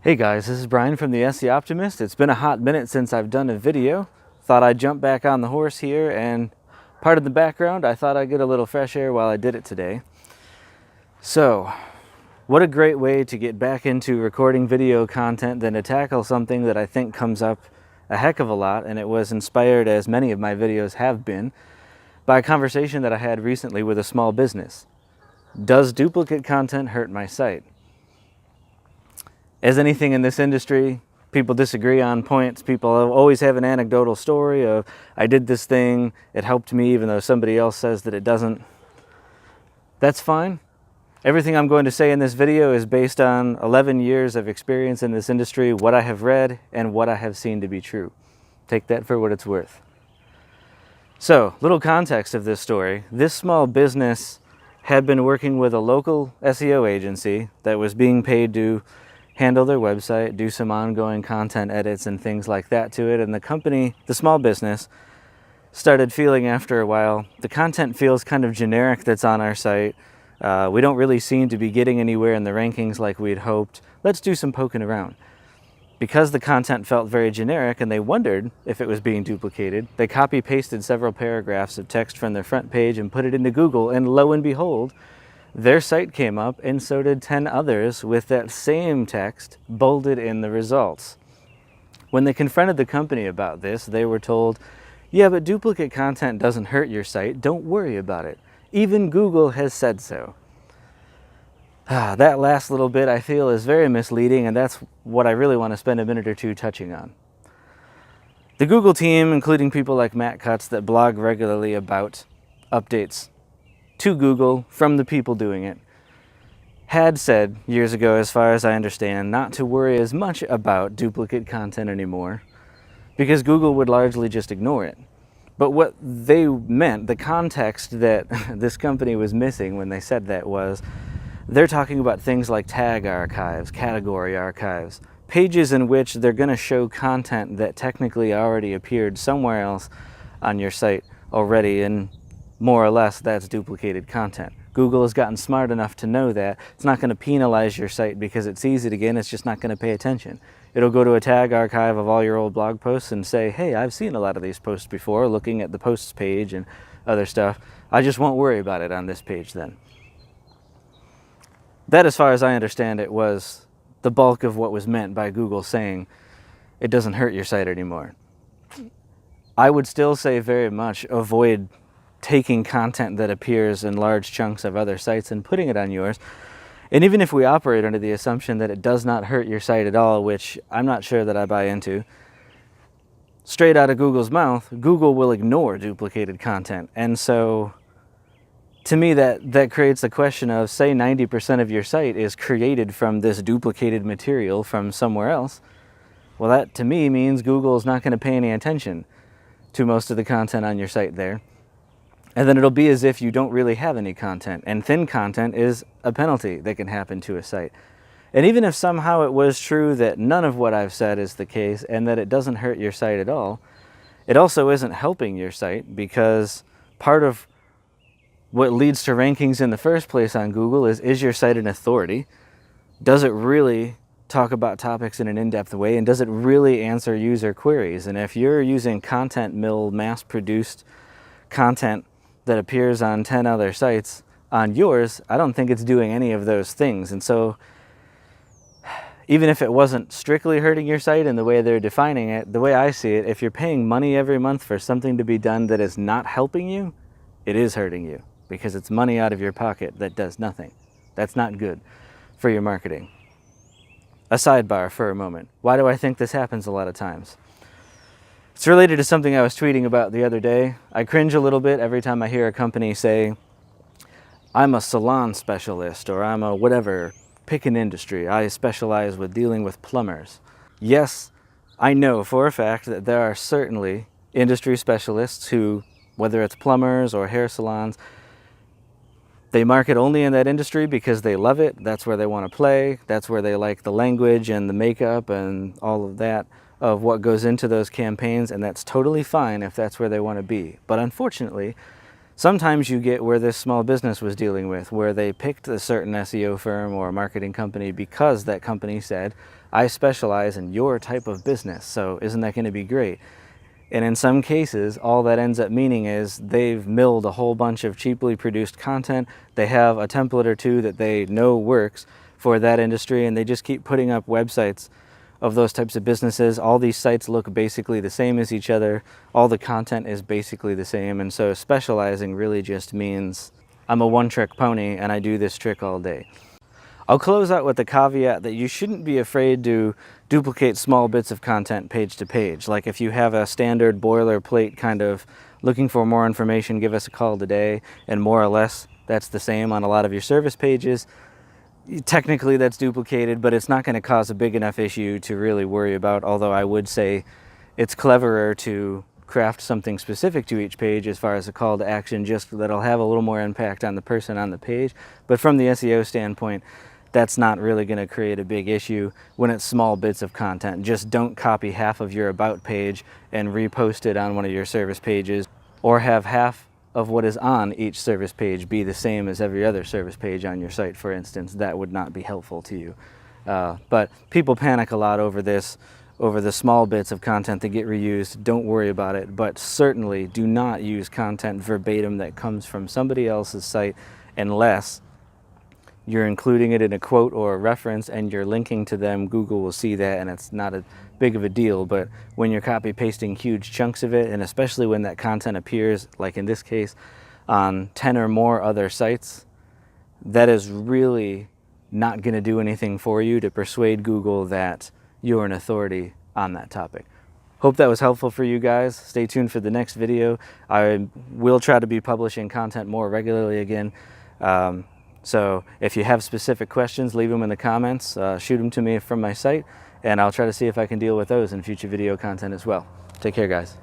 Hey guys, this is Brian from the SEO Optimist. It's been a hot minute since I've done a video. Thought I'd jump back on the horse here, and part of the background, I thought I'd get a little fresh air while I did it today. So, what a great way to get back into recording video content than to tackle something that I think comes up a heck of a lot, and it was inspired, as many of my videos have been, by a conversation that I had recently with a small business. Does duplicate content hurt my site? As anything in this industry, people disagree on points. People always have an anecdotal story of, I did this thing, it helped me even though somebody else says that it doesn't. That's fine. Everything I'm going to say in this video is based on 11 years of experience in this industry, what I have read, and what I have seen to be true. Take that for what it's worth. So, little context of this story. This small business had been working with a local SEO agency that was being paid to handle their website, do some ongoing content edits and things like that to it. And the company, the small business, started feeling after a while, the content feels kind of generic that's on our site. We don't really seem to be getting anywhere in the rankings like we'd hoped. Let's do some poking around. Because the content felt very generic and they wondered if it was being duplicated, they copy-pasted several paragraphs of text from their front page and put it into Google, and lo and behold, their site came up, and so did 10 others with that same text bolded in the results. When they confronted the company about this, they were told, yeah, but duplicate content doesn't hurt your site. Don't worry about it. Even Google has said so. That last little bit I feel is very misleading, and that's what I really want to spend a minute or two touching on. The Google team, including people like Matt Cutts that blog regularly about updates to Google from the people doing it, had said years ago, as far as I understand, not to worry as much about duplicate content anymore because Google would largely just ignore it. But what they meant, the context that this company was missing when they said that was, they're talking about things like tag archives, category archives, pages in which they're going to show content that technically already appeared somewhere else on your site already, and more or less that's duplicated content. Google has gotten smart enough to know that it's not going to penalize your site because it sees it again. It's just not going to pay attention. It'll go to a tag archive of all your old blog posts and say, hey, I've seen a lot of these posts before, looking at the posts page and other stuff. I just won't worry about it on this page then. That, as far as I understand it, was the bulk of what was meant by Google saying it doesn't hurt your site anymore. I would still say very much avoid taking content that appears in large chunks of other sites and putting it on yours. And even if we operate under the assumption that it does not hurt your site at all, which I'm not sure that I buy into, straight out of Google's mouth, Google will ignore duplicated content. And so, to me, that creates the question of, say 90% of your site is created from this duplicated material from somewhere else. Well, that to me means Google is not going to pay any attention to most of the content on your site there. And then it'll be as if you don't really have any content. And thin content is a penalty that can happen to a site. And even if somehow it was true that none of what I've said is the case and that it doesn't hurt your site at all, it also isn't helping your site, because part of what leads to rankings in the first place on Google is your site an authority? Does it really talk about topics in an in-depth way? And does it really answer user queries? And if you're using content mill, mass-produced content that appears on 10 other sites on yours, I don't think it's doing any of those things. And so, even if it wasn't strictly hurting your site in the way they're defining it, the way I see it, if you're paying money every month for something to be done that is not helping you, it is hurting you, because it's money out of your pocket that does nothing. That's not good for your marketing. A sidebar for a moment. Why do I think this happens a lot of times? It's related to something I was tweeting about the other day. I cringe a little bit every time I hear a company say, I'm a salon specialist, or I'm a whatever, pick an industry. I specialize with dealing with plumbers. Yes, I know for a fact that there are certainly industry specialists who, whether it's plumbers or hair salons, they market only in that industry because they love it. That's where they want to play. That's where they like the language and the makeup and all of that, of what goes into those campaigns, and that's totally fine if that's where they want to be. But unfortunately, sometimes you get where this small business was dealing with, where they picked a certain SEO firm or marketing company because that company said, I specialize in your type of business, so isn't that going to be great? And in some cases, all that ends up meaning is they've milled a whole bunch of cheaply produced content. They have a template or two that they know works for that industry, and they just keep putting up websites of those types of businesses. All these sites look basically the same as each other. All the content is basically the same. And so specializing really just means I'm a one-trick pony and I do this trick all day. I'll close out with the caveat that you shouldn't be afraid to duplicate small bits of content page to page. Like if you have a standard boilerplate kind of looking for more information, give us a call today, and more or less that's the same on a lot of your service pages. Technically that's duplicated, but it's not going to cause a big enough issue to really worry about, although I would say it's cleverer to craft something specific to each page as far as a call to action, just that'll have a little more impact on the person on the page. But from the SEO standpoint, that's not really going to create a big issue when it's small bits of content. Just don't copy half of your about page and repost it on one of your service pages, or have half of what is on each service page be the same as every other service page on your site, for instance. That would not be helpful to you. But people panic a lot over this, over the small bits of content that get reused. Don't worry about it, but certainly do not use content verbatim that comes from somebody else's site unless you're including it in a quote or a reference and you're linking to them. Google will see that and it's not a big of a deal. But when you're copy pasting huge chunks of it, and especially when that content appears, like in this case, on 10 or more other sites, that is really not going to do anything for you to persuade Google that you're an authority on that topic. Hope that was helpful for you guys. Stay tuned for the next video. I will try to be publishing content more regularly again. So if you have specific questions, leave them in the comments, shoot them to me from my site, and I'll try to see if I can deal with those in future video content as well. Take care, guys.